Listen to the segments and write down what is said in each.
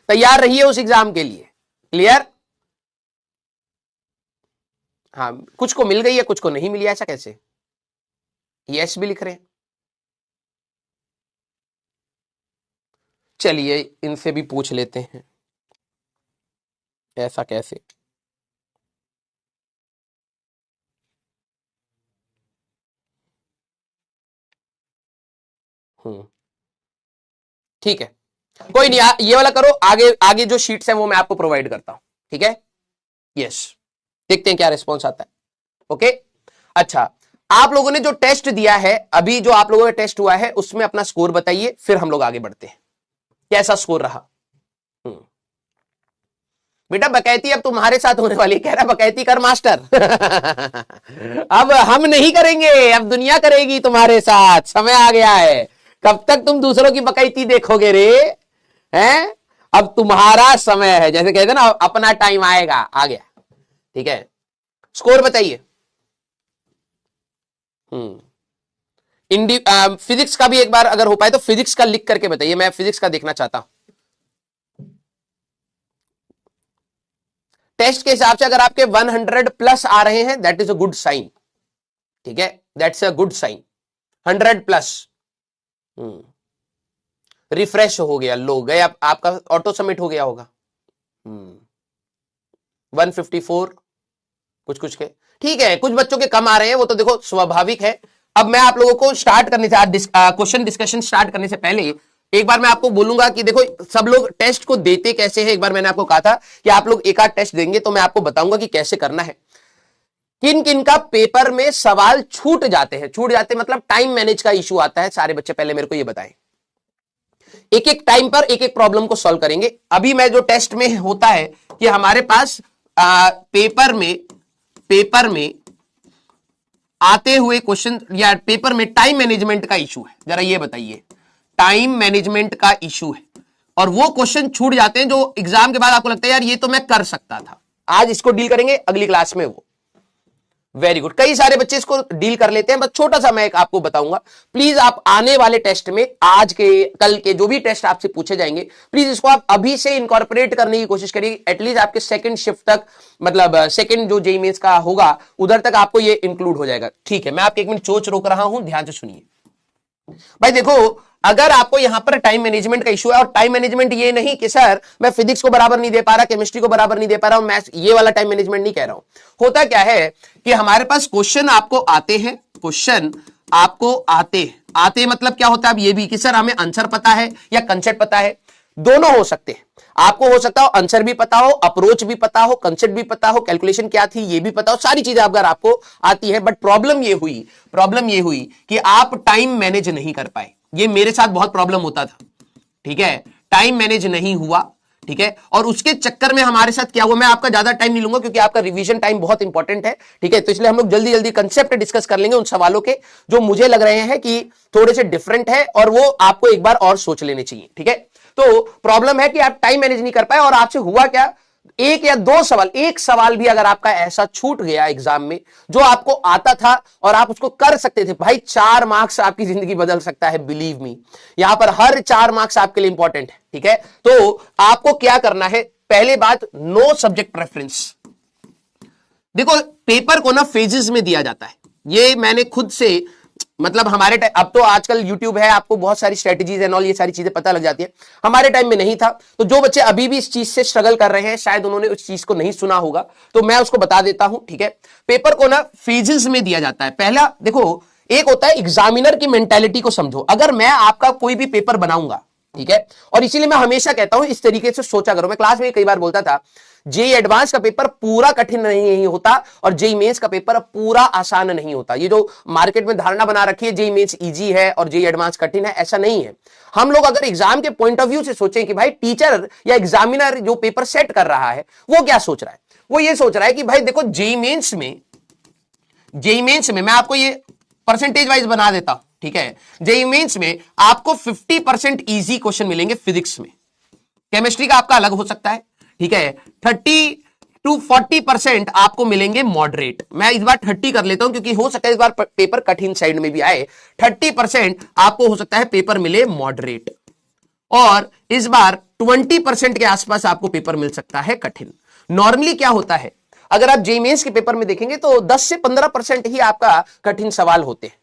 तैयार रहिए उस एग्जाम के लिए। क्लियर? हाँ, कुछ को मिल गई है, कुछ को नहीं मिली, ऐसा कैसे? यस भी लिख रहे हैं। चलिए इनसे भी पूछ लेते हैं, ऐसा कैसे? ठीक है, कोई नहीं, ये वाला करो, आगे आगे जो शीट्स है वो मैं आपको प्रोवाइड करता हूं, ठीक है? यस, देखते हैं क्या रिस्पॉन्स आता है। ओके, अच्छा, आप लोगों ने जो टेस्ट दिया है, अभी जो आप लोगों का टेस्ट हुआ है उसमें अपना स्कोर बताइए, फिर हम लोग आगे बढ़ते हैं। कैसा स्कोर रहा? बेटा बकैती अब तुम्हारे साथ होने वाली, कह रहा बकैती कर मास्टर। अब हम नहीं करेंगे, अब दुनिया करेगी तुम्हारे साथ, समय आ गया है। कब तक तुम दूसरों की बकैती देखोगे रे? हैं? अब तुम्हारा समय है, जैसे कहते हैं ना, अपना टाइम आएगा, आ गया। ठीक है, स्कोर बताइए। फिजिक्स का भी एक बार अगर हो पाए तो फिजिक्स का लिख करके बताइए, मैं फिजिक्स का देखना चाहता हूं। टेस्ट के हिसाब से अगर आपके 100 प्लस आ रहे हैं, that is a good sign. ठीक है, that's a good sign. 100 plus. Refresh हो गया, लो गए, आपका ऑटो सबमिट हो गया होगा। 154 कुछ कुछ के, ठीक है, कुछ बच्चों के कम आ रहे हैं, वो तो देखो स्वाभाविक है। अब मैं आप लोगों को स्टार्ट करने से, क्वेश्चन डिस्कशन स्टार्ट करने से पहले एक बार मैं आपको बोलूंगा कि देखो सब लोग टेस्ट को देते कैसे हैं। एक बार मैंने आपको कहा था कि आप लोग एक आध टेस्ट देंगे, तो मैं आपको बताऊंगा कि कैसे करना है। किन किन का पेपर में सवाल छूट जाते हैं, छूट जाते मतलब टाइम मैनेज का इशू आता है, सारे बच्चे पहले मेरे को ये बताएं। एक एक टाइम पर एक एक प्रॉब्लम को सॉल्व करेंगे। अभी मैं जो टेस्ट में होता है कि हमारे पास पेपर में आते हुए क्वेश्चन या पेपर में टाइम मैनेजमेंट का इशू है, जरा ये बताइए, टाइम मैनेजमेंट का इशू है, और वो क्वेश्चन छूट जाते हैं जो एग्जाम के बाद आपको लगता है यार ये तो मैं कर सकता था। आज इसको डील करेंगे, अगली क्लास में वो। वेरी गुड, कई सारे बच्चे इसको डील कर लेते हैं, बस छोटा सा मैं एक आपको बताऊंगा। प्लीज आप आने वाले टेस्ट में, आज के कल के जो भी टेस्ट आपसे पूछे जाएंगे, प्लीज इसको आप अभी से इंकॉर्पोरेट करने की कोशिश करिए। एटलीस्ट आपके सेकंड शिफ्ट तक, मतलब सेकंड जो जेईई मेंस का होगा उधर तक आपको ये इंक्लूड हो जाएगा। ठीक है, मैं आपके एक मिनट सोच रोक रहा हूं, ध्यान से सुनिए। भाई देखो, अगर आपको यहां पर टाइम मैनेजमेंट का इशू है, और टाइम मैनेजमेंट ये नहीं कि सर मैं फिजिक्स को बराबर नहीं दे पा रहा, केमिस्ट्री को बराबर नहीं दे पा रहा हूं, मैथ्स, ये वाला टाइम मैनेजमेंट नहीं कह रहा हूं। होता क्या है कि हमारे पास क्वेश्चन आपको आते हैं, क्वेश्चन आपको आते मतलब क्या होता है, अब ये भी कि सर हमें आंसर पता है या कंसेप्ट पता है, दोनों हो सकते हैं। आपको हो सकता हो आंसर भी पता हो, अप्रोच भी पता हो, कंसेप्ट भी पता हो, कैलकुलेशन क्या थी ये भी पता हो, सारी चीजें अगर आपको आती है, बट प्रॉब्लम ये हुई कि आप टाइम मैनेज नहीं कर पाए। ये मेरे साथ बहुत प्रॉब्लम होता था। ठीक है, टाइम मैनेज नहीं हुआ। ठीक है, और उसके चक्कर में हमारे साथ क्या हुआ, मैं आपका ज्यादा टाइम नहीं लूंगा क्योंकि आपका रिवीजन टाइम बहुत इंपॉर्टेंट है। ठीक है, तो इसलिए हम लोग जल्दी जल्दी कंसेप्ट डिस्कस कर लेंगे उन सवालों के जो मुझे लग रहे हैं कि थोड़े से डिफरेंट है, और वो आपको एक बार और सोच लेने चाहिए। ठीक है, तो प्रॉब्लम है कि आप टाइम मैनेज नहीं कर पाए, और आपसे हुआ क्या, एक या दो सवाल, एक सवाल भी अगर आपका ऐसा छूट गया एग्जाम में जो आपको आता था और आप उसको कर सकते थे, भाई 4 मार्क्स आपकी जिंदगी बदल सकता है, बिलीव मी। यहां पर हर 4 मार्क्स आपके लिए इंपॉर्टेंट है। ठीक है, तो आपको क्या करना है, पहले बात, नो सब्जेक्ट प्रेफरेंस। देखो पेपर को ना फेजेस में दिया जाता है, ये मैंने खुद से, मतलब हमारे टाइम, अब तो आजकल यूट्यूब है, आपको बहुत सारी स्ट्रेटेजीज एंड ऑल ये सारी चीजें पता लग जाती है, हमारे टाइम में नहीं था। तो जो बच्चे अभी भी इस चीज से स्ट्रगल कर रहे हैं, शायद उन्होंने उस चीज को नहीं सुना होगा, तो मैं उसको बता देता हूं। ठीक है, पेपर को ना फेजेस में दिया जाता है। पहला देखो, एक होता है एग्जामिनर की मेंटेलिटी को समझो। अगर मैं आपका कोई भी पेपर बनाऊंगा, ठीक है, और इसीलिए मैं हमेशा कहता हूं इस तरीके से सोचा करो। मैं क्लास में कई बार बोलता था, जेई एडवांस का पेपर पूरा कठिन नहीं होता और जेई मेंस का पेपर पूरा आसान नहीं होता। ये जो मार्केट में धारणा बना रखी है जेई मेंस इजी है और जेई एडवांस कठिन है, ऐसा नहीं है। हम लोग अगर एग्जाम के पॉइंट ऑफ व्यू से सोचें कि भाई टीचर या एग्जामिनर जो पेपर सेट कर रहा है वो क्या सोच रहा है, वो ये सोच रहा है कि भाई देखो जेई मेंस में मैं आपको ये परसेंटेज वाइज बना देता हूं। ठीक है, जेई मेंस में आपको 50% इजी क्वेश्चन मिलेंगे फिजिक्स में, केमिस्ट्री का आपका अलग हो सकता है। ठीक है, 30 to 40% आपको मिलेंगे मॉडरेट। मैं इस बार 30 कर लेता हूं क्योंकि हो सकता है इस बार पेपर कठिन साइड में भी आए। 30% आपको हो सकता है पेपर मिले मॉडरेट, और इस बार 20% के आसपास आपको पेपर मिल सकता है कठिन। नॉर्मली क्या होता है, अगर आप जेईई मेंस के पेपर में देखेंगे तो 10 से 15% ही आपका कठिन सवाल होते हैं।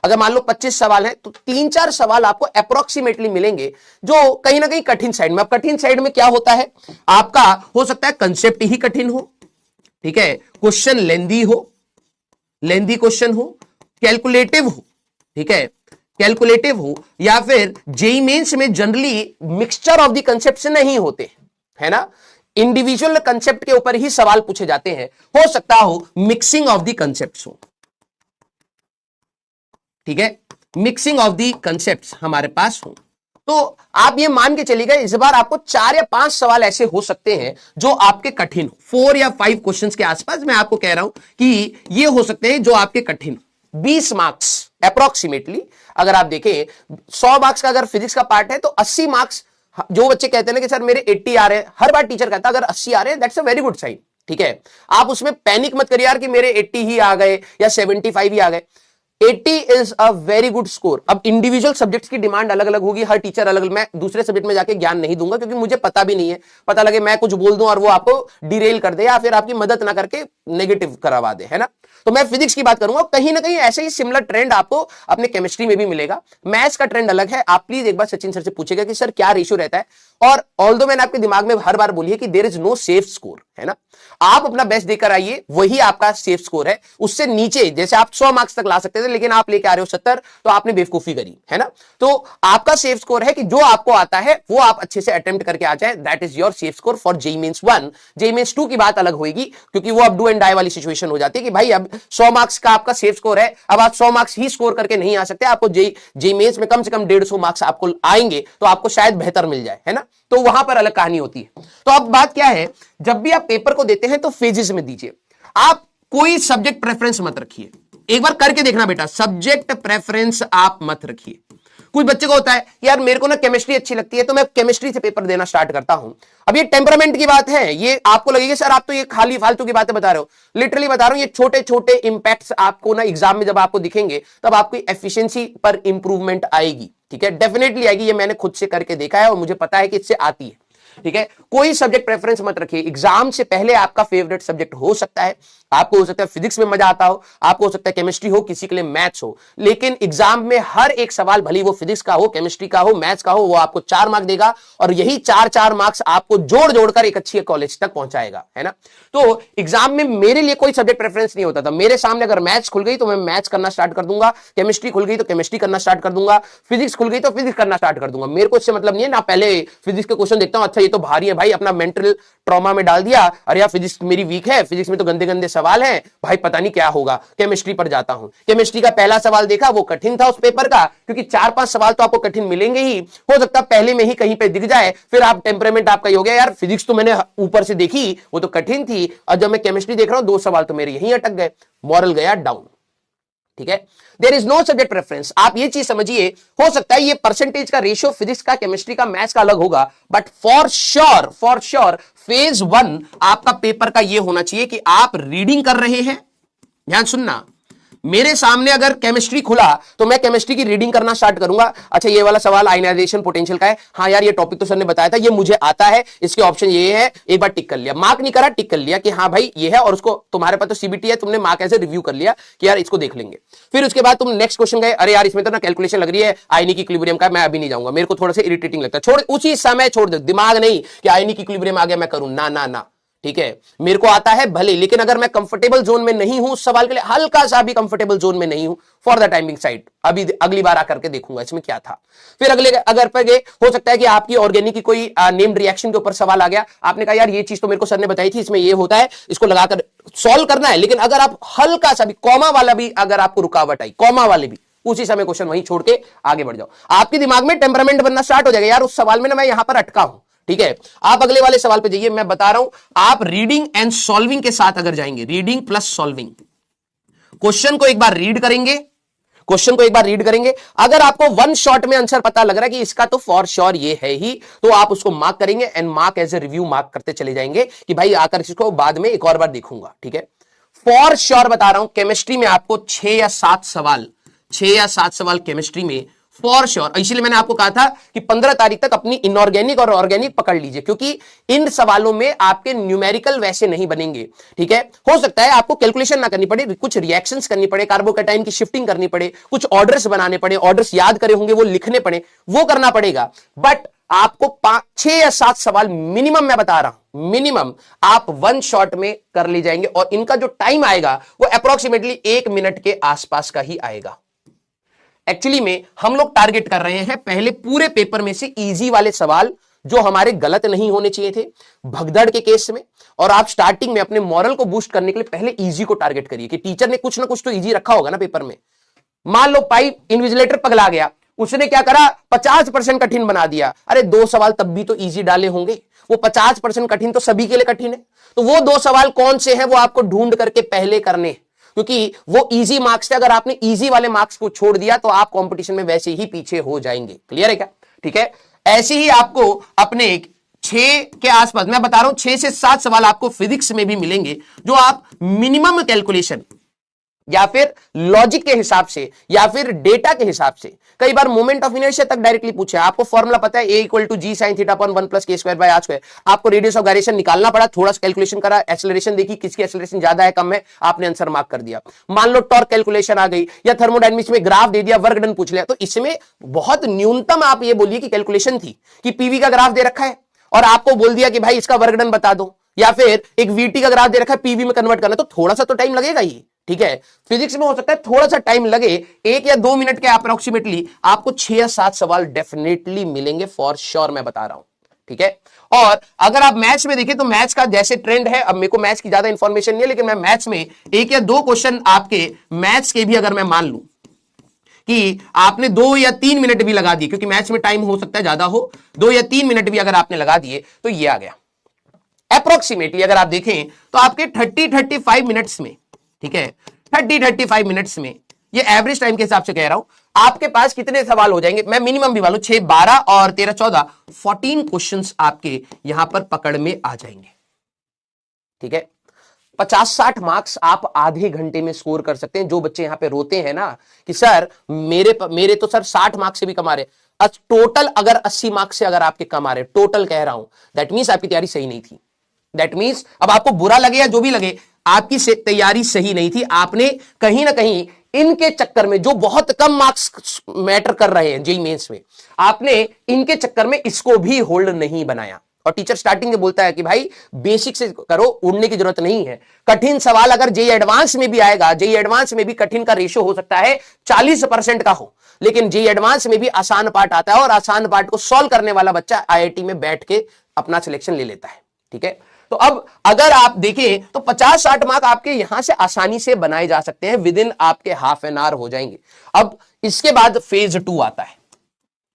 अगर मान लो 25 सवाल है तो 3-4 सवाल आपको अप्रोक्सीमेटली मिलेंगे जो कहीं ना कहीं कठिन साइड में। अब कठिन साइड में क्या होता है, आपका हो सकता है कंसेप्ट ही कठिन हो, ठीक है, क्वेश्चन लेंदी हो, लेंदी क्वेश्चन हो, कैलकुलेटिव हो, ठीक है, कैलकुलेटिव हो, या फिर जेईई मेंस में generally mixture of the concept नहीं होते, है ना, इंडिविजुअल कंसेप्ट के ऊपर ही सवाल पूछे जाते हैं। हो सकता हो मिक्सिंग ऑफ द कंसेप्ट्स हो, ठीक है, मिक्सिंग ऑफ दी कंसेप्ट्स हमारे पास हो। तो आप ये मान के चलिएगा इस बार आपको 4 या 5 सवाल ऐसे हो सकते हैं जो आपके कठिन हो, 4 या 5 क्वेश्चंस के आसपास मैं आपको कह रहा हूं कि ये हो सकते हैं जो आपके कठिन हो। 20 मार्क्स अप्रोक्सीमेटली अगर आप देखें, 100 मार्क्स का अगर फिजिक्स का पार्ट है तो 80 मार्क्स, जो बच्चे कहते हैं ना कि सर मेरे 80 आ रहे हैं, हर बार टीचर कहता है अगर 80 आ रहे हैं that's a very good sign, ठीक है। आप उसमें पैनिक मत करिए यार कि मेरे 80 ही आ गए या 75 ही आ गए। 80 is a very good score. अब इंडिविजुअल सब्जेक्ट्स की डिमांड अलग अलग होगी, हर टीचर अलग अलग, मैं दूसरे सब्जेक्ट में जाके ज्ञान नहीं दूंगा क्योंकि मुझे पता भी नहीं है, पता लगे मैं कुछ बोल दूं और वो आपको डिरेल कर दे या फिर आपकी मदद ना करके नेगेटिव करवा दे, है ना। तो मैं फिजिक्स की बात करूंगा, कहीं ना कहीं ऐसे ही सिमिलर ट्रेंड आपको अपने केमिस्ट्री में भी मिलेगा। मैथ्स का ट्रेंड अलग है। आप प्लीज एक बार सचिन सर से पूछेगा कि सर क्या रेशियो रहता है, और ऑल्दो मैंने आपके दिमाग में हर बार बोली है कि there is no safe score, है ना। आप अपना बेस्ट देकर आइए, वही आपका सेफ स्कोर है। उससे नीचे जैसे आप 100 मार्क्स तक ला सकते थे लेकिन आप लेके आ रहे हो 70, तो आपने बेवकूफी करी, है ना। तो आपका सेफ स्कोर है कि जो आपको आता है वो आप अच्छे से अटेम्प्ट करके आ जाए, that is your safe score for JEE mains 1। JEE mains 2 की बात अलग होगी क्योंकि वो अब डू एंड डाई वाली सिचुएशन हो जाती है कि भाई अब 100 मार्क्स का आपका सेफ स्कोर है, अब आप 100 मार्क्स ही स्कोर करके नहीं आ सकते, आपको जेईई मेंस में कम से कम 150 मार्क्स आपको आएंगे तो आपको शायद बेहतर मिल जाए, है ना। तो वहां पर अलग कहानी होती है। तो अब बात क्या है, जब भी आप पेपर को देते हैं तो फेजेस में दीजिए। आप कोई सब्जेक्ट प्रेफरेंस मत रखिए, एक बार करके देखना बेटा, सब्जेक्ट प्रेफरेंस आप मत रखिए। कुछ बच्चे को होता है यार मेरे को ना केमिस्ट्री अच्छी लगती है तो मैं केमिस्ट्री से पेपर देना स्टार्ट करता हूं। अब ये टेम्परामेंट की बात है, ये आपको लगेगी सर आप तो ये खाली फालतू की बातें बता रहे हो, लिटरली बता रहा हूं, ये छोटे छोटे इंपैक्ट्स आपको ना एग्जाम में जब आपको दिखेंगे तब आपकी एफिशिएंसी पर इंप्रूवमेंट आएगी, ठीक है, डेफिनेटली आएगी। ये मैंने खुद से करके देखा है और मुझे पता है कि इससे आती है, ठीक है। कोई सब्जेक्ट प्रेफरेंस मत रखिए। एग्जाम से पहले आपका फेवरेट सब्जेक्ट हो सकता है, आपको हो सकता है फिजिक्स में मजा आता हो, आपको हो सकता है केमिस्ट्री हो, किसी के लिए मैथ्स हो, लेकिन एग्जाम में हर एक सवाल भले वो फिजिक्स का हो, केमिस्ट्री का हो, मैथ्स का हो, वो आपको 4 मार्क्स देगा और यही 4-4 मार्क्स आपको जोड़ जोड़कर एक अच्छी कॉलेज तक पहुंचाएगा, है ना। तो एग्जाम में मेरे लिए कोई सब्जेक्ट प्रेफरेंस नहीं होता था। मेरे सामने अगर मैथ्स खुल गई तो मैं मैथ्स करना स्टार्ट कर दूंगा, केमिस्ट्री खुल गई तो केमिस्ट्री करना स्टार्ट कर दूंगा, फिजिक्स खुल गई तो फिजिक्स करना स्टार्ट कर दूंगा। मेरे को इससे मतलब नहीं है ना, पहले फिजिक्स के क्वेश्चन देखता हूं, अच्छा ये तो भारी है भाई, अपना मेंटल ट्रॉमा में डाल दिया, अरे यार फिजिक्स मेरी वीक है, फिजिक्स में तो गंदे गंदे सवाल हैं भाई, पता नहीं क्या होगा, केमिस्ट्री पर जाता हूं। केमिस्ट्री का पहला सवाल देखा, वो कठिन था उस पेपर का, क्योंकि 4-5 सवाल तो आपको कठिन मिलेंगे ही, हो सकता है पहले में ही कहीं पे दिख जाए, फिर आप टेम्परामेंट आपका ही हो गया यार फिजिक्स तो मैंने ऊपर से देखी वो तो कठिन थी, और जब मैं केमिस्ट्री देख रहा हूं 2 सवाल तो मेरे यहीं अटक गए, मॉरल गया डाउन, ठीक है। There is no subject preference. आप ये चीज समझिए, हो सकता है ये परसेंटेज का रेशियो फिजिक्स का, केमिस्ट्री का, मैथ्स का अलग होगा, बट फॉर श्योर फेज 1 आपका पेपर का ये होना चाहिए कि आप रीडिंग कर रहे हैं। ध्यान सुनना, मेरे सामने अगर केमिस्ट्री खुला तो मैं केमिस्ट्री की रीडिंग करना स्टार्ट करूंगा, अच्छा ये वाला सवाल आयनाइजेशन पोटेंशियल का है, हाँ यार ये टॉपिक तो सर ने बताया था, ये मुझे आता है, इसके ऑप्शन ये है, एक बार टिक कर लिया, मार्क नहीं करा, टिक कर लिया कि हाँ भाई ये है, और उसको तुम्हारे पास तो सीबीटी है, तुमने मार्क ऐसे रिव्यू कर लिया कि यार इसको देख लेंगे। फिर उसके बाद तुम नेक्स्ट क्वेश्चन गए, अरे यार इसमें तो ना कैलकुलेशन लग रही है आयनिक इक्विलिब्रियम का, मैं अभी नहीं जाऊंगा, मेरे को थोड़ा सा इरिटेटिंग लगता है, छोड़, उसी समय छोड़ दे, दिमाग नहीं कि आयनिक इक्विलिब्रियम आ गया मैं करूं, ना ना ना, ठीक है। मेरे को आता है भले, लेकिन अगर मैं कंफर्टेबल जोन में नहीं हूं उस सवाल के लिए, हल्का सा भी कंफर्टेबल जोन में नहीं हूं, फॉर द टाइमिंग साइड अभी अगली बार आकर के देखूंगा इसमें क्या था। फिर अगले अगर पर हो सकता है कि आपकी ऑर्गेनिक की कोई नेम्ड रिएक्शन के ऊपर सवाल आ गया, आपने कहा यार ये चीज तो मेरे को सर ने बताई थी, इसमें ये होता है, इसको लगाकर सॉल्व करना है, लेकिन अगर आप हल्का सा भी कॉमा वाला भी अगर आपको रुकावट आई, कॉमा वाले भी, उसी समय क्वेश्चन वहीं छोड़ के आगे बढ़ जाओ, आपके दिमाग में टेम्परामेंट बनना स्टार्ट हो जाएगा, यार उस सवाल में ना मैं यहां पर अटका हूं, ठीक है। आप अगले वाले सवाल पे जाइए, मैं बता रहा हूं, आप रीडिंग एंड सॉल्विंग के साथ अगर जाएंगे, रीडिंग प्लस सॉल्विंग, क्वेश्चन को एक बार रीड करेंगे, अगर आपको 1 शॉट में आंसर पता लग रहा है कि इसका तो फॉर श्योर ये है ही, तो आप उसको मार्क करेंगे and mark as a review mark करते चले जाएंगे कि भाई आकर इसको बाद में एक और बार देखूंगा, ठीक है। फॉर श्योर बता रहा हूं, केमिस्ट्री में आपको 6 या 7 सवाल केमिस्ट्री में फॉर श्योर। इसलिए मैंने आपको कहा था कि 15 तारीख तक अपनी इनऑर्गेनिक और ऑर्गेनिक पकड़ लीजिए, क्योंकि इन सवालों में आपके न्यूमेरिकल वैसे नहीं बनेंगे। ठीक है, हो सकता है आपको कैलकुलेशन ना करनी पड़े, कुछ रिएक्शंस करनी पड़े, कार्बोकैटायन की शिफ्टिंग करनी पड़े, कुछ ऑर्डर्स बनाने पड़े, ऑर्डर्स याद करे होंगे वो लिखने पड़े, वो करना पड़ेगा। बट आपको 6 या 7 सवाल मिनिमम मैं बता रहा हूं, मिनिमम आप 1 शॉट में कर ले जाएंगे। और इनका जो टाइम आएगा वो अप्रोक्सीमेटली 1 मिनट के आसपास का ही आएगा। एक्चुअली में हम लोग टारगेट कर रहे हैं पहले पूरे पेपर में से इजी वाले सवाल जो हमारे गलत नहीं होने चाहिए थे भगदड़ के केस में। और आप स्टार्टिंग में अपने मॉरल को बूस्ट करने के लिए पहले इजी को टारगेट करिए कि टीचर ने कुछ ना कुछ तो इजी रखा होगा ना पेपर में। मान लो पाइप इन्विजिलेटर पगला गया, उसने क्या करा, 50% कठिन बना दिया। अरे 2 सवाल तब भी तो इजी डाले होंगे, वो 50% कठिन तो सभी के लिए कठिन है। तो वो 2 सवाल कौन से हैं वो आपको ढूंढ करके पहले करने, क्योंकि वो इजी मार्क्स थे। अगर आपने इजी वाले मार्क्स को छोड़ दिया तो आप कंपटीशन में वैसे ही पीछे हो जाएंगे। क्लियर है क्या? ठीक है, ऐसे ही आपको अपने 6 के आसपास मैं बता रहा हूं 6 से 7 सवाल आपको फिजिक्स में भी मिलेंगे जो आप मिनिमम कैलकुलेशन या फिर लॉजिक के हिसाब से या फिर डेटा के हिसाब से, कई बार मोमेंट ऑफ इनर्शिया तक डायरेक्टली पूछे। आपको फॉर्मूला पता है, A = G sin θ / 1 + k²/r²। आपको रेडियस ऑफ गायरेशन निकालना पड़ा, थोड़ा सा कैलकुलेशन करा, एक्सेलरेशन देखी किसकी एक्सेलरेशन ज्यादा है कम है, आपने आंसर मार्क कर दिया। मान लो टॉर्क कैलकुलेशन आ गई या थर्मोडायनेमिक्स में ग्राफ दे दिया, वर्क डन पूछ लिया। तो इसमें बहुत न्यूनतम आप ये बोलिए कि कैलकुलेशन थी कि पीवी का ग्राफ दे रखा है और आपको बोल दिया कि भाई इसका वर्क डन बता दो, या फिर एक वीटी का ग्राफ दे रखा है पीवी में कन्वर्ट करना, तो थोड़ा सा तो टाइम लगेगा ही। ठीक है, फिजिक्स में हो सकता है थोड़ा सा टाइम लगे, 1 या 2 मिनट के अप्रोक्सीमेटली आपको 6 या 7 सवाल डेफिनेटली मिलेंगे, फॉर श्योर मैं बता रहा हूं। ठीक है, और अगर आप मैथ्स में देखें तो मैथ्स का जैसे ट्रेंड है, अब मेरे को मैथ्स की ज्यादा इंफॉर्मेशन नहीं है, लेकिन मैं मैथ्स में 1 या 2 क्वेश्चन आपके मैथ्स के भी अगर मैं मान लूं कि आपने 2 या 3 मिनट भी लगा दिए, क्योंकि मैथ्स में टाइम हो सकता है ज्यादा हो, 2 या 3 मिनट भी अगर आपने लगा दिए तो ये आ गया अप्रोक्सीमेटली। अगर आप देखें तो आपके 30-35 मिनट्स में, ठीक है, 30-35 मिनट्स में, ये एवरेज टाइम के हिसाब से कह रहा हूं, आपके पास कितने सवाल हो जाएंगे, मैं मिनिमम भी मालूम 6, 12 और 13, 14, 14 क्वेश्चंस आपके यहां पर पकड़ में आ जाएंगे। ठीक है, 50-60 मार्क्स आप आधे घंटे में स्कोर कर सकते हैं। जो बच्चे यहां पे रोते हैं ना कि सर मेरे तो सर 60 मार्क्स से भी कम आ रहे, टोटल अगर 80 मार्क्स से अगर आपके कम आ रहे, टोटल कह रहा हूं, दैट मींस आपकी तैयारी सही नहीं थी। दैट मींस अब आपको बुरा लगे या जो भी लगे, आपकी तैयारी सही नहीं थी। आपने कहीं ना कहीं इनके चक्कर में, जो बहुत कम मार्क्स मैटर कर रहे हैं जेईई मेंस में, आपने इनके चक्कर में इसको भी होल्ड नहीं बनाया। और टीचर स्टार्टिंग में बोलता है कि भाई बेसिक से करो, उड़ने की जरूरत नहीं है। कठिन सवाल अगर जेईई एडवांस में भी आएगा, जेईई एडवांस में भी कठिन का रेशियो हो सकता है 40% का हो, लेकिन जेईई एडवांस में भी आसान पार्ट आता है और आसान पार्ट को सॉल्व करने वाला बच्चा आईआईटी में बैठ के अपना सिलेक्शन ले लेता है। ठीक है, तो अब अगर आप देखें तो 50-60 मार्क आपके यहां से आसानी से बनाए जा सकते हैं, विद इन आपके हाफ एन आवर हो जाएंगे। अब इसके बाद फेज 2 आता है।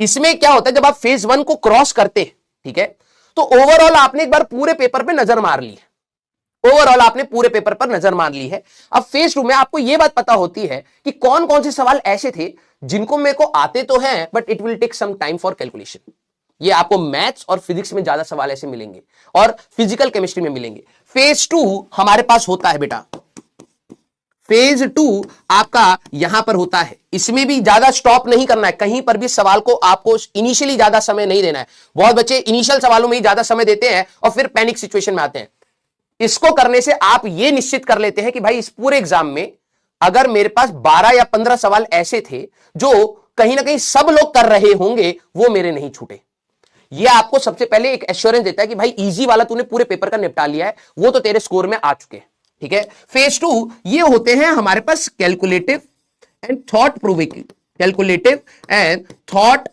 इसमें क्या होता है, जब आप फेज 1 को क्रॉस करते हैं, ठीक है, तो ओवरऑल आपने एक बार पूरे पेपर पे नजर मार ली है। ओवरऑल आपने पूरे पेपर पर नजर मार ली है। अब फेज 2 में आपको यह बात पता होती है कि कौन कौन से सवाल ऐसे थे जिनको मेरे को आते तो हैं but it will take some time for calculation. ये आपको मैथ्स और फिजिक्स में ज्यादा सवाल ऐसे मिलेंगे और फिजिकल केमिस्ट्री में मिलेंगे। फेज 2 हमारे पास होता है बेटा, फेज 2 आपका यहां पर होता है। इसमें भी ज्यादा स्टॉप नहीं करना है, कहीं पर भी सवाल को आपको इनिशियली ज्यादा समय नहीं देना है। बहुत बच्चे इनिशियल सवालों में ही ज्यादा समय देते हैं और फिर पैनिक सिचुएशन में आते हैं। इसको करने से आप ये निश्चित कर लेते हैं कि भाई इस पूरे एग्जाम में अगर मेरे पास 12 या 15 सवाल ऐसे थे जो कहीं ना कहीं सब लोग कर रहे होंगे, वो मेरे नहीं छूटे। ये आपको सबसे पहले एक एश्योरेंस देता है कि भाई इजी वाला तूने पूरे पेपर का निपटा लिया है, वो तो तेरे स्कोर में आ चुके हैं। ठीक है, फेज 2 ये होते हैं हमारे पास calculative and thought provoking, calculative and thought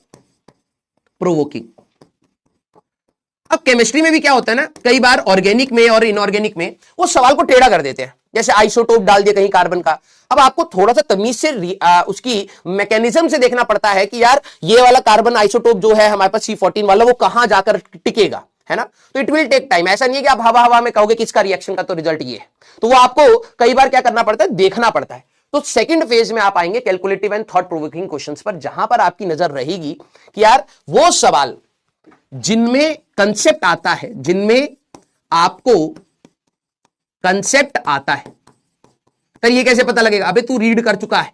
provoking. अब केमिस्ट्री में भी क्या होता है ना, कई बार ऑर्गेनिक में और इनऑर्गेनिक में वो सवाल को टेढ़ा कर देते हैं, जैसे आइसोटोप डाल दिया कहीं कार्बन का। अब आपको थोड़ा सा तमीज से उसकी मैकेनिज्म से देखना पड़ता है कि यार ये वाला कार्बन आइसोटोप जो है हमारे पास C14 वाला, वो कहां जाकर टिकेगा, है ना। तो इट विल टेक टाइम। ऐसा नहीं है कि आप हवा हवा में कहोगे कि इसका रिएक्शन का तो रिजल्ट ये है, तो वो आपको कई बार क्या करना पड़ता है, देखना पड़ता है। तो सेकंड फेज में आप आएंगे calculative and thought provoking questions पर, जहां पर आपकी नजर रहेगी कि यार वो सवाल जिनमें कंसेप्ट आता है, जिनमें आपको कंसेप्ट आता है। तो ये कैसे पता लगेगा, अबे तू रीड कर चुका है,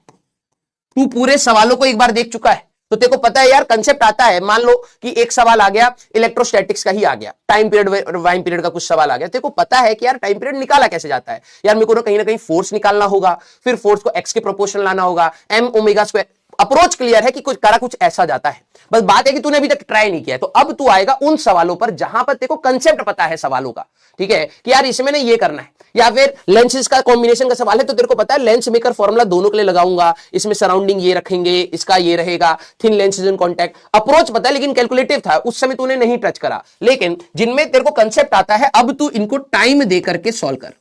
तू पूरे सवालों को एक बार देख चुका है, तो तेरे को पता है यार, कंसेप्ट आता है। मान लो कि एक सवाल आ गया इलेक्ट्रोस्टैटिक्स का ही आ गया, टाइम पीरियड वाइम पीरियड का कुछ सवाल आ गया, तेरे को पता है कि यार टाइम पीरियड निकाला कैसे जाता है। यार मेरे को ना कहीं फोर्स निकालना होगा, फिर फोर्स को एक्स के प्रोपोर्शनल लाना होगा, M omega square. Approach clear है कि कुछ ऐसा जाता है। बस बात है कि तूने अभी तक ट्राई नहीं किया है। तो अब तू आएगा उन सवालों पर जहां पर तेरे को कंसेप्ट पता है सवालों का, ठीक है, कि यार इसमें ना ये करना है। या फिर लेंसेज का कॉम्बिनेशन का सवाल है तो तेरे को पता है लेंस मेकर फॉर्मूला दोनों के लिए लगाऊंगा, इसमें सराउंडिंग ये रखेंगे, इसका ये रहेगा, thin lenses in contact. Approach पता है लेकिन कैलकुलेटिव था, उस समय तूने नहीं टच करा। लेकिन जिनमें तेरे को कंसेप्ट आता है, अब तू इनको टाइम दे करके सॉल्व कर।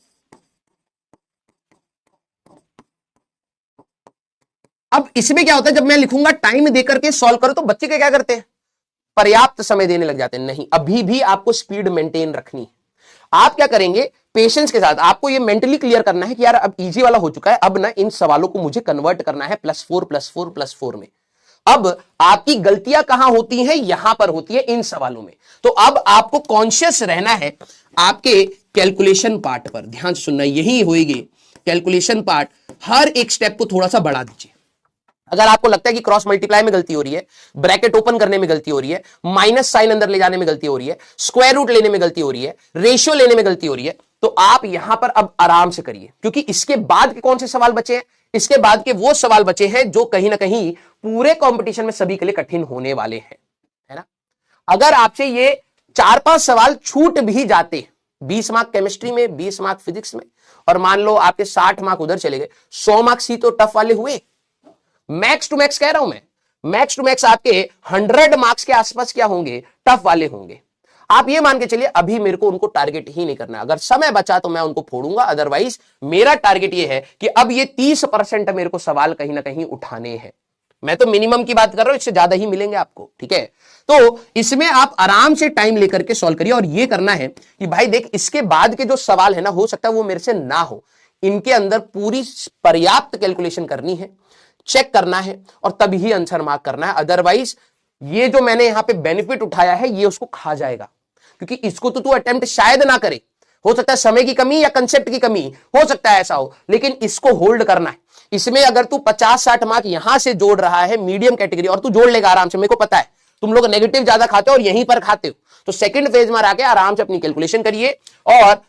अब इसमें क्या होता है, जब मैं लिखूंगा टाइम देकर के सॉल्व करो, तो बच्चे क्या करते हैं, पर्याप्त समय देने लग जाते हैं। नहीं, अभी भी आपको स्पीड मेंटेन रखनी है। आप क्या करेंगे, पेशेंस के साथ आपको ये मेंटली क्लियर करना है कि यार अब इजी वाला हो चुका है, अब ना इन सवालों को मुझे कन्वर्ट करना है +4 में। अब आपकी गलतियां कहां होती हैं, यहां पर होती है इन सवालों में। तो अब आपको कॉन्शियस रहना है आपके कैलकुलेशन पार्ट पर। ध्यान से सुनना, यही होएगी कैलकुलेशन पार्ट। हर एक स्टेप को थोड़ा सा बढ़ा दीजिए। अगर आपको लगता है कि क्रॉस मल्टीप्लाई में गलती हो रही है, ब्रैकेट ओपन करने में गलती हो रही है, माइनस साइन अंदर ले जाने में गलती हो रही है, स्क्वायर रूट लेने में गलती हो रही है, रेशियो लेने में गलती हो रही है, तो आप यहां पर अब आराम से करिए, क्योंकि इसके बाद के कौन से सवाल बचे हैं, इसके बाद के वो सवाल बचे हैं जो कहीं ना कहीं पूरे कंपटीशन में सभी के लिए कठिन होने वाले हैं, है ना। अगर आपसे ये 4-5 सवाल छूट भी जाते, 20 मार्क केमिस्ट्री में, 20 मार्क फिजिक्स में, और मान लो आपके 60 मार्क उधर चले गए, 100 मार्क्स ही तो टफ वाले हुए। मैक्स टू मैक्स कह रहा हूं मैं, मैक्स टू मैक्स आपके 100 मार्क्स के आसपास क्या होंगे, टफ वाले होंगे। आप ये मान के चलिए अभी मेरे को उनको टारगेट ही नहीं करना। अगर समय बचा तो मैं उनको फोड़ूंगा, अदरवाइज मेरा टारगेट ये है कि अब ये 30% मेरे को सवाल कहीं ना कहीं उठाने हैं। मैं तो मिनिमम की बात कर रहा हूं, इससे ज्यादा ही मिलेंगे आपको, ठीक है। तो इसमें आप आराम से टाइम लेकर के सॉल्व करिए। और ये करना है कि भाई देख, इसके बाद के जो सवाल है ना, हो सकता है वो मेरे से ना हो, इनके अंदर पूरी पर्याप्त कैलकुलेशन करनी है, चेक करना है, और तभी ही आंसर मार्क करना है। अदरवाइज ये जो मैंने यहां पे बेनिफिट उठाया है, ये उसको खा जाएगा, क्योंकि इसको तो तू अटेम्प्ट शायद ना करे। हो सकता है समय की कमी या कंसेप्ट की कमी, हो सकता है ऐसा हो, लेकिन इसको होल्ड करना है। इसमें अगर तू 50-60 मार्क यहां से जोड़ रहा है मीडियम कैटेगरी, और तू जोड़ लेगा आराम से, मेरे को पता है तुम लोग नेगेटिव ज्यादा खाते हो और यहीं पर खाते हो, तो सेकंड फेज में आके आराम से अपनी कैलकुलेशन करिए, और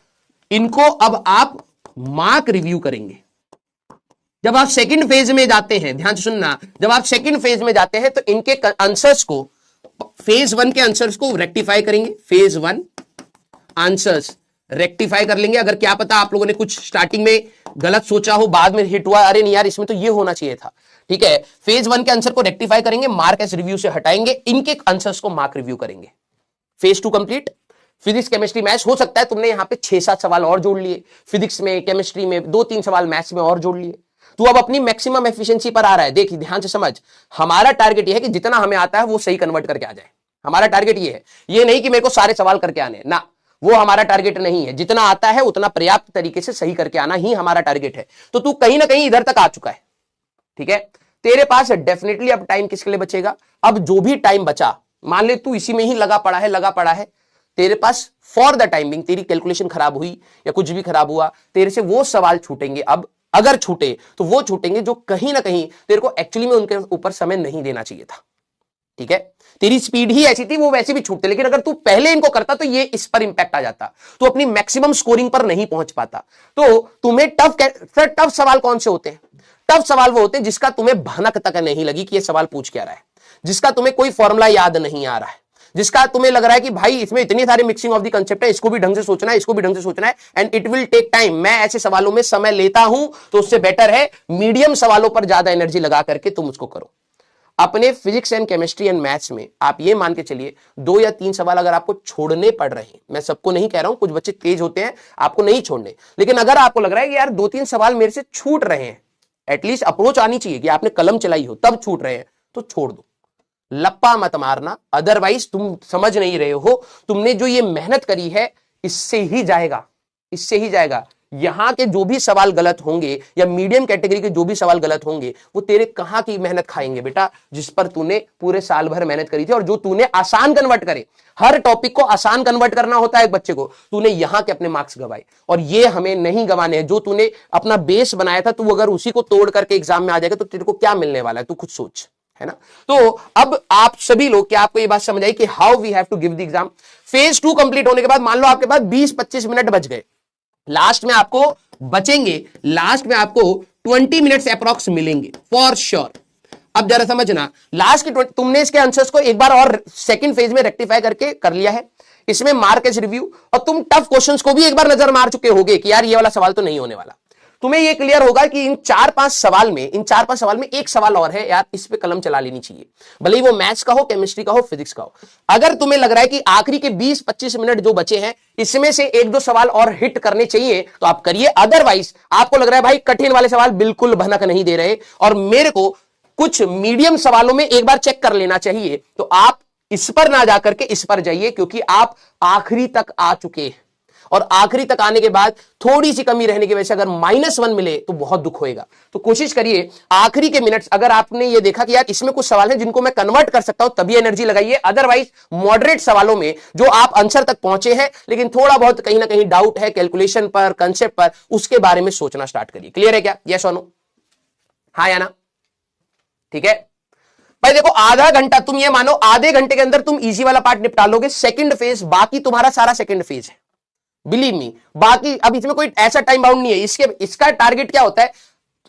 इनको अब आप मार्क रिव्यू करेंगे। जब आप सेकंड फेज में जाते हैं, ध्यान से सुनना, जब आप सेकंड फेज में जाते हैं तो इनके आंसर्स को, फेज 1 के आंसर्स को रेक्टिफाई करेंगे, फेज 1 आंसर्स रेक्टिफाई कर लेंगे। अगर क्या पता आप लोगों ने कुछ स्टार्टिंग में गलत सोचा हो, बाद में हिट हुआ, अरे नहीं यार इसमें तो ये होना चाहिए था, ठीक है। फेज 1 के आंसर को रेक्टिफाई करेंगे, मार्क एस रिव्यू से हटाएंगे, इनके आंसर्स को मार्क रिव्यू करेंगे। Phase 2 complete. Physics chemistry maths, हो सकता है तुमने यहां पे 6-7 सवाल और जोड़ लिए, फिजिक्स में, केमिस्ट्री में 2-3 सवाल मैथ्स में और जोड़ लिए, तू अब अपनी मैक्सिमम एफिशिएंसी पर आ रहा है। देखिए ध्यान से समझ, हमारा टारगेट ये है कि जितना हमें आता है वो सही कन्वर्ट करके आ जाए। हमारा टारगेट ये है, ये नहीं कि मेरे को सारे सवाल करके आने ना, वो हमारा टारगेट नहीं है। जितना आता है उतना पर्याप्त तरीके से सही करके आना ही हमारा टारगेट है। तो तू कहीं ना कहीं इधर तक आ चुका है, ठीक है। तेरे पास डेफिनेटली अब टाइम किसके लिए बचेगा, अब जो भी टाइम बचा, मान ले तू इसी में ही लगा पड़ा है, तेरे पास फॉर द टाइमिंग, तेरी कैलकुलेशन खराब हुई या कुछ भी खराब हुआ, तेरे से वो सवाल छूटेंगे। अब अगर छूटे तो वो छूटेंगे जो कहीं ना कहीं तेरे को एक्चुअली में उनके ऊपर समय नहीं देना चाहिए था, ठीक है। तेरी स्पीड ही ऐसी थी, वो वैसे भी छूटते, लेकिन अगर तू पहले इनको करता तो ये इस पर इंपैक्ट आ जाता, तो अपनी मैक्सिमम स्कोरिंग पर नहीं पहुंच पाता। तो तुम्हें टफ सवाल कौन से होते हैं, टफ सवाल वो होते हैं जिसका तुम्हें भनक तक नहीं लगी कि ये सवाल पूछ क्या रहा है, जिसका तुम्हें कोई फॉर्मूला याद नहीं आ रहा है, जिसका तुम्हें लग रहा है कि भाई इसमें इतनी सारी मिक्सिंग ऑफ द कंसेप्ट है, इसको भी ढंग से सोचना है, इसको भी ढंग से सोचना है, and it will take time. मैं ऐसे सवालों में समय लेता हूं, तो उससे बेटर है मीडियम सवालों पर ज्यादा एनर्जी लगा करके तुम उसको करो। अपने physics and chemistry and maths में आप ये मान के चलिए 2 या 3 सवाल अगर आपको छोड़ने पड़ रहे हैं, मैं सबको नहीं कह रहा हूं, कुछ बच्चे तेज होते हैं आपको नहीं छोड़ने, लेकिन अगर आपको लग रहा है कि यार 2-3 सवाल मेरे से छूट रहे हैं, एटलीस्ट अप्रोच आनी चाहिए कि आपने कलम चलाई हो तब छूट रहे हैं, तो छोड़ दो, लप्पा मत मारना। अदरवाइज तुम समझ नहीं रहे हो, तुमने जो ये मेहनत करी है इससे ही जाएगा, इससे ही जाएगा। यहां के जो भी सवाल गलत होंगे या मीडियम कैटेगरी के जो भी सवाल गलत होंगे, वो तेरे कहां की मेहनत खाएंगे बेटा, जिस पर तूने पूरे साल भर मेहनत करी थी, और जो तूने आसान कन्वर्ट करे। हर टॉपिक को आसान कन्वर्ट करना होता है एक बच्चे को, तूने यहां के अपने मार्क्स गवाए, और ये हमें नहीं गंवाने हैं। जो तूने अपना बेस बनाया था, तू अगर उसी को तोड़ करके एग्जाम में आ जाएगा तो तेरे को क्या मिलने वाला है, तू खुद सोच, है ना। तो अब आप सभी लोग, क्या आपको ये बात समझ आई कि how we have to give the exam. Phase 2 complete होने के बाद मान लो आपके पास 20-25 मिनट बच गए, लास्ट में आपको बचेंगे, लास्ट में आपको 20 मिनट्स अप्रॉक्स मिलेंगे फॉर श्योर। अब जरा समझना, लास्ट की तुमने इसके आंसर्स को एक बार और सेकंड फेज में रेक्टिफाई करके कर लिया है, इसमें मार्क एज रिव्यू, और तुम टफ क्वेश्चंस को भी एक बार नजर मार चुके होगे कि यार ये वाला सवाल तो नहीं होने वाला। तुम्हें ये क्लियर होगा कि इन 4-5 सवाल में एक सवाल और है यार, इस पे कलम चला लेनी चाहिए, भले ही वो मैथ्स का हो, केमिस्ट्री का हो, फिजिक्स का हो। अगर तुम्हें लग रहा है कि आखिरी के 20-25 मिनट जो बचे हैं इसमें से 1-2 सवाल और हिट करने चाहिए तो आप करिए, अदरवाइज आपको लग रहा है भाई कठिन वाले सवाल बिल्कुल भनक नहीं दे रहे और मेरे को कुछ मीडियम सवालों में एक बार चेक कर लेना चाहिए, तो आप इस पर ना जाकर के इस पर जाइए, क्योंकि आप आखिरी तक आ चुके हैं और आखिरी तक आने के बाद थोड़ी सी कमी रहने की वजह से अगर -1 मिले तो बहुत दुख होएगा। तो कोशिश करिए आखिरी के मिनट्स, अगर आपने ये देखा कि यार इसमें कुछ सवाल हैं जिनको मैं कन्वर्ट कर सकता हूं तभी एनर्जी लगाइए, अदरवाइज मॉडरेट सवालों में जो आप आंसर तक पहुंचे हैं लेकिन थोड़ा बहुत कहीं ना कहीं डाउट है कैलकुलेशन पर, कंसेप्ट पर, उसके बारे में सोचना स्टार्ट करिए। क्लियर है क्या? यस और नो? हाँ या ना? ठीक है भाई। देखो आधा घंटा, तुम ये मानो आधे घंटे के अंदर तुम इजी वाला पार्ट निपटा लोगे, सेकंड फेज बाकी तुम्हारा सारा सेकंड फेज है, बिलीव मी। बाकी अब इसमें कोई ऐसा टाइम बाउंड नहीं है, इसका टारगेट क्या होता है,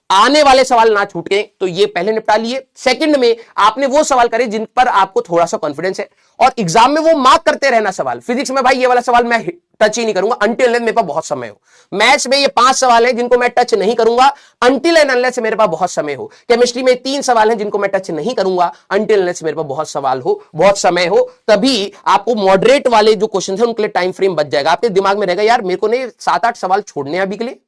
आने वाले सवाल ना छूट गए, तो ये पहले निपटा लिए। सेकंड में आपने वो सवाल करे जिन पर आपको थोड़ा सा कॉन्फिडेंस है, और एग्जाम में वो मार्क करते रहना सवाल। फिजिक्स में भाई ये वाला सवाल मैं टच ही नहीं करूंगा अनटिल मेरे पास बहुत समय हो। मैथ्स में ये 5 सवाल हैं जिनको मैं टच नहीं करूंगा अनटिल एंड अनलेस मेरे पास बहुत समय हो। केमिस्ट्री में 3 सवाल हैं जिनको मैं टच नहीं करूंगा अनटिल अनलेस मेरे पास बहुत सवाल हो, बहुत समय हो। तभी आपको मॉडरेट वाले जो क्वेश्चन है उनके लिए टाइम फ्रेम बच जाएगा। आपके दिमाग में रहेगा यार मेरे को नहीं 7-8 सवाल छोड़ने हैं अभी के लिए,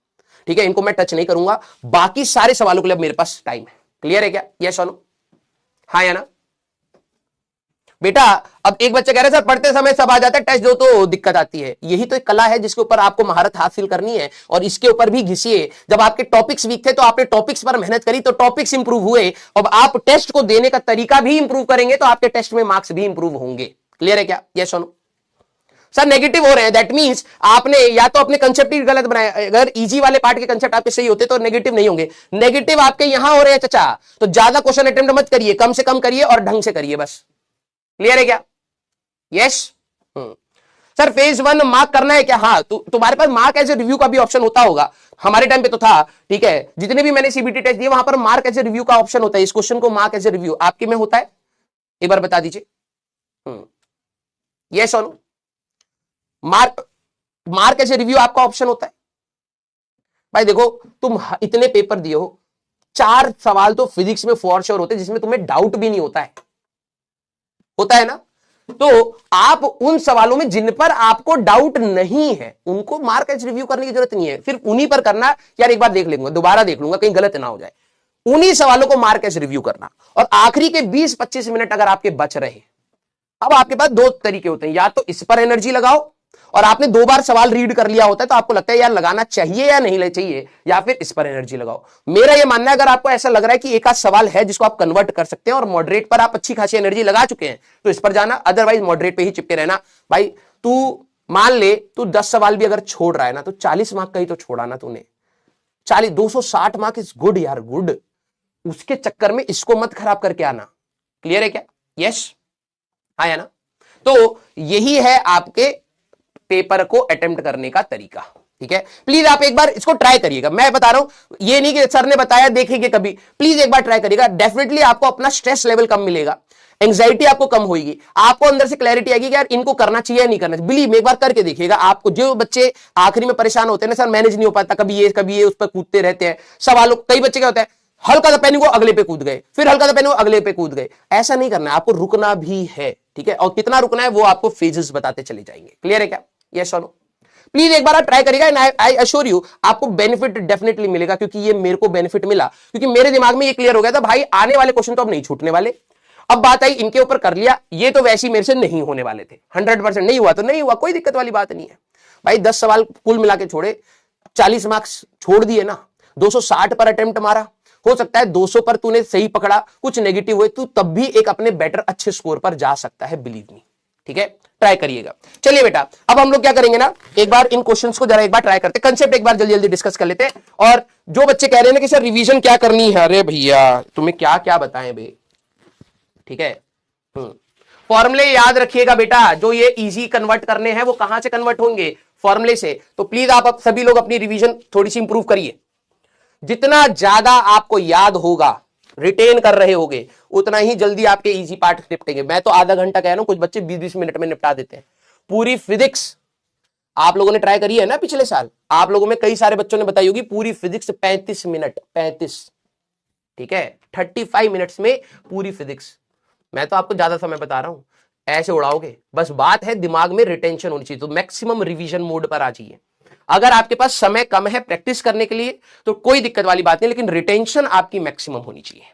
ठीक है, इनको मैं टच नहीं करूंगा, बाकी सारे सवालों के लिए मेरे पास टाइम है। क्लियर है क्या? यस और नो? हाँ या ना? बेटा अब एक बच्चा कह रहा है सर पढ़ते समय सब आ जाता है, टेस्ट दो तो दिक्कत आती है। यही तो एक कला है जिसके ऊपर आपको महारत हासिल करनी है, और इसके ऊपर भी घिसिए। जब आपके टॉपिक्स वीक थे तो आपने टॉपिक्स पर मेहनत करी तो टॉपिक्स इंप्रूव हुए, अब आप टेस्ट को देने का तरीका भी इंप्रूव करेंगे तो आपके टेस्ट में मार्क्स भी इंप्रूव होंगे। क्लियर है क्या? यस और नो? सर नेगेटिव हो रहे हैं, दैट मींस आपने या तो अपने कंसेप्ट ही गलत बनाया। अगर इजी वाले पार्ट के कंसेप्ट आपके सही होते तो नेगेटिव नहीं होंगे, नेगेटिव आपके यहां हो रहे हैं चाचा। तो ज्यादा क्वेश्चन अटेम्प्ट मत करिए, कम से कम करिए और ढंग से करिए बस। क्लियर है क्या? यस। सर फेज 1 मार्क करना है क्या? हाँ, तुम्हारे पास मार्क एज ए रिव्यू का भी ऑप्शन होता होगा, हमारे टाइम पे तो था, ठीक है। जितने भी मैंने सीबीटी टेस्ट दिए वहां पर मार्क एज ए रिव्यू का ऑप्शन होता है। इस क्वेश्चन को मार्क एज ए रिव्यू आपके में होता है? एक बार बता दीजिए। यस और no? Mark as a review आपका ऑप्शन होता है? भाई देखो तुम इतने पेपर दिए हो, 4 सवाल तो फिजिक्स में फॉर श्योर होते हैं जिसमें तुम्हें डाउट भी नहीं होता है ना। तो आप उन सवालों में जिन पर आपको डाउट नहीं है उनको मार्क एज रिव्यू करने की जरूरत नहीं है, सिर्फ उन्हीं पर करना। यार एक बार देख लूंगा, दोबारा देख लूंगा, कहीं गलत ना हो जाए, उन्हीं सवालों को मार्क एज रिव्यू करना। और आखिरी के 20-25 मिनट अगर आपके बच रहे, अब आपके पास 2 तरीके होते हैं, या तो इस पर एनर्जी लगाओ, और आपने 2 बार सवाल रीड कर लिया होता है तो आपको लगता है यार लगाना चाहिए या नहीं चाहिए, या फिर इस पर एनर्जी लगाओ। मेरा यह मानना है अगर आपको ऐसा लग रहा है कि एक आध सवाल है जिसको आप कन्वर्ट कर सकते हैं और मॉडरेट पर आप अच्छी खासी एनर्जी लगा चुके हैं तो इस पर जाना, अदरवाइज मॉडरेट पे ही चिपके रहना। भाई तू मान ले तू 10 सवाल भी अगर छोड़ रहा है ना तो 40 मार्क का ही तो छोड़ा ना तूने। 260 मार्क इज गुड यार, गुड। उसके चक्कर में इसको मत खराब करके आना। क्लियर है क्या? यस हाँ या ना? तो यही है आपके पेपर को अटेम्प्ट करने का तरीका, ठीक है। प्लीज आप एक बार इसको ट्राई करिएगा, मैं बता रहा हूं, ये नहीं कि सर ने बताया देखेंगे कभी, प्लीज एक बार ट्राई करिएगा। डेफिनेटली आपको अपना स्ट्रेस लेवल कम मिलेगा, एंजाइटी आपको कम होगी, आपको अंदर से क्लैरिटी आएगी कि यार इनको करना चाहिए या नहीं करना चाहिए। बिलीव में एक बार करके देखिएगा। आपको जो बच्चे आखिरी में परेशान होते हैं ना, सर मैनेज नहीं हो पाता, कभी ये उस पर कूदते रहते हैं सवालों, कई बच्चे क्या होता है हल्का सा पेन को अगले पे कूद गए, फिर हल्का सा पेन को अगले पे कूद गए। ऐसा नहीं करना है, आपको रुकना भी है, ठीक है। और कितना रुकना है वो आपको फेजेस बताते चले जाएंगे। क्लियर है क्या? यस और नो? प्लीज एक बार आप ट्राई करिएगा एंड आई अश्योर यू आपको बेनिफिट डेफिनेटली मिलेगा, क्योंकि ये मेरे को बेनिफिट मिला, क्योंकि मेरे दिमाग में ये क्लियर हो गया था भाई आने वाले क्वेश्चन तो अब नहीं छूटने वाले। अब बात आई इनके ऊपर कर लिया, ये तो वैसे ही मेरे से नहीं होने वाले थे, 100% नहीं हुआ तो नहीं हुआ, कोई दिक्कत वाली बात नहीं है भाई। 10 सवाल कुल मिला के छोड़े, 40 मार्क्स छोड़ दिए ना, 260 पर अटेम्प्ट मारा, हो सकता है 200 पर तूने सही पकड़ा, कुछ नेगेटिव हुए, तू तब भी एक अपने बेटर अच्छे स्कोर पर जा सकता है, बिलीव मी, ठीक है। ट्राई करिएगा। चलिए बेटा अब हम लोग क्या करेंगे ना, एक बार इन क्वेश्चंस को जरा एक बार ट्राई करते, कंसेप्ट एक बार जल्दी जल्दी डिस्कस कर लेते हैं। और जो बच्चे कह रहे हैं ना कि सर रिवीजन क्या करनी है, अरे भैया तुम्हें क्या क्या बताएं बे, ठीक है। फॉर्मूले याद रखिएगा बेटा, जो ये इजी कन्वर्ट करने हैं वो कहां से कन्वर्ट होंगे, फॉर्मूले से। तो प्लीज आप सभी लोग अपनी रिवीजन थोड़ी सी इंप्रूव करिए। जितना ज्यादा आपको याद होगा, रिटेन कर रहे होगे, उतना ही जल्दी आपके इजी पार्ट निपटेंगे। मैं तो आधा घंटा कह रहा हूं, कुछ बच्चे 20-20 मिनट में निपटा देते हैं। पूरी फिजिक्स आप लोगों ने ट्राई करी है ना पिछले साल, आप लोगों में कई सारे बच्चों ने बताई होगी, पूरी फिजिक्स 35 मिनट, 35, ठीक है, 35 मिनट्स में पूरी फिजिक्स। मैं तो आपको ज्यादा समय बता रहा हूं, ऐसे उड़ाओगे। बस बात है दिमाग में रिटेंशन होनी चाहिए, तो मैक्सिमम रिवीजन मोड पर आ जाइए। अगर आपके पास समय कम है प्रैक्टिस करने के लिए तो कोई दिक्कत वाली बात नहीं, लेकिन रिटेंशन आपकी मैक्सिमम होनी चाहिए।